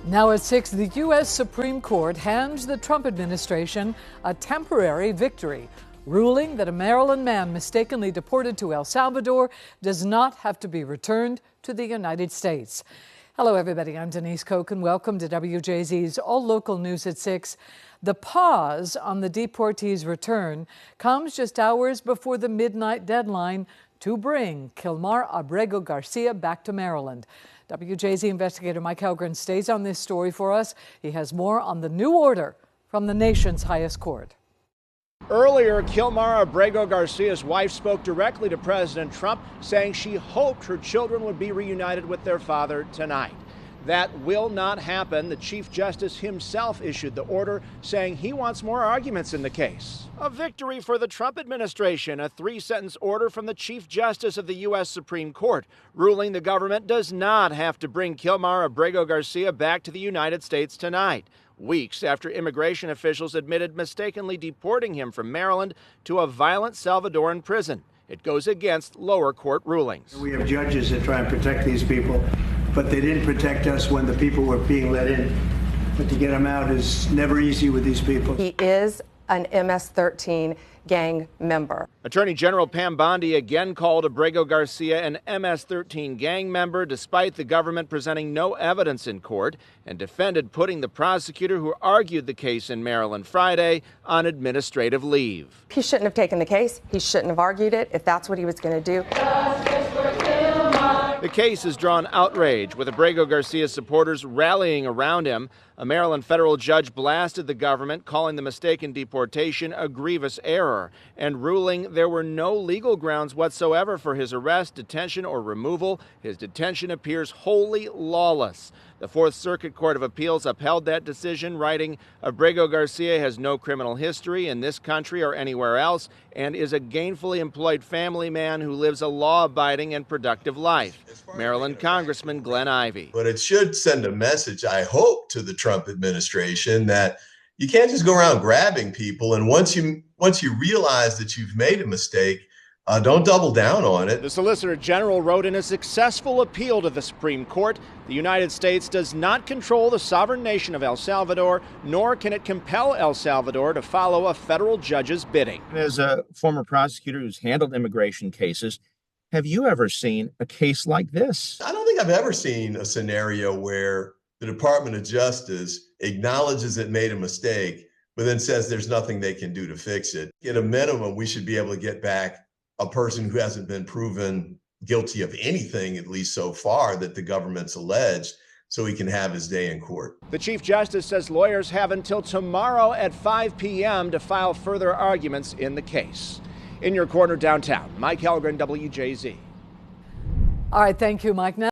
Now at 6, the U.S. Supreme Court hands the Trump administration a temporary victory, ruling that a Maryland man mistakenly deported to El Salvador does not have to be returned to the United States. Hello, everybody. I'm Denise Koch, and welcome to WJZ's All Local News at 6. The pause on the deportees' return comes just hours before the midnight deadline to bring Kilmar Abrego Garcia back to Maryland. WJZ investigator Mike Helgren stays on this story for us. He has more on the new order from the nation's highest court. Earlier, Kilmar Abrego Garcia's wife spoke directly to President Trump, saying she hoped her children would be reunited with their father tonight. That will not happen. The Chief Justice himself issued the order, saying he wants more arguments in the case. A victory for the Trump administration, a 3-sentence order from the Chief Justice of the U.S. Supreme Court, ruling the government does not have to bring Kilmar Abrego Garcia back to the United States tonight, weeks after immigration officials admitted mistakenly deporting him from Maryland to a violent Salvadoran prison. It goes against lower court rulings. We have judges that try and protect these people, but they didn't protect us when the people were being let in. But to get them out is never easy with these people. He is an MS-13 gang member. Attorney General Pam Bondi again called Abrego Garcia an MS-13 gang member, despite the government presenting no evidence in court, and defended putting the prosecutor who argued the case in Maryland Friday on administrative leave. He shouldn't have taken the case. He shouldn't have argued it if that's what he was going to do. The case has drawn outrage, with Abrego Garcia's supporters rallying around him. A Maryland federal judge blasted the government, calling the mistaken deportation a grievous error, and ruling there were no legal grounds whatsoever for his arrest, detention, or removal. His detention appears wholly lawless. The Fourth Circuit Court of Appeals upheld that decision, writing, Abrego Garcia has no criminal history in this country or anywhere else and is a gainfully employed family man who lives a law-abiding and productive life. Maryland Congressman Glenn Ivey. But it should send a message, I hope, to the Trump administration that you can't just go around grabbing people, and once you realize that you've made a mistake, don't double down on it. The Solicitor General wrote in a successful appeal to the Supreme Court, the United States does not control the sovereign nation of El Salvador, nor can it compel El Salvador to follow a federal judge's bidding. As a former prosecutor who's handled immigration cases, have you ever seen a case like this? I don't think I've ever seen a scenario where the Department of Justice acknowledges it made a mistake, but then says there's nothing they can do to fix it. At a minimum, we should be able to get back a person who hasn't been proven guilty of anything, at least so far, that the government's alleged, so he can have his day in court. The Chief Justice says lawyers have until tomorrow at 5 p.m. to file further arguments in the case. In your corner downtown, Mike Helgren, WJZ. All right, thank you, Mike. Now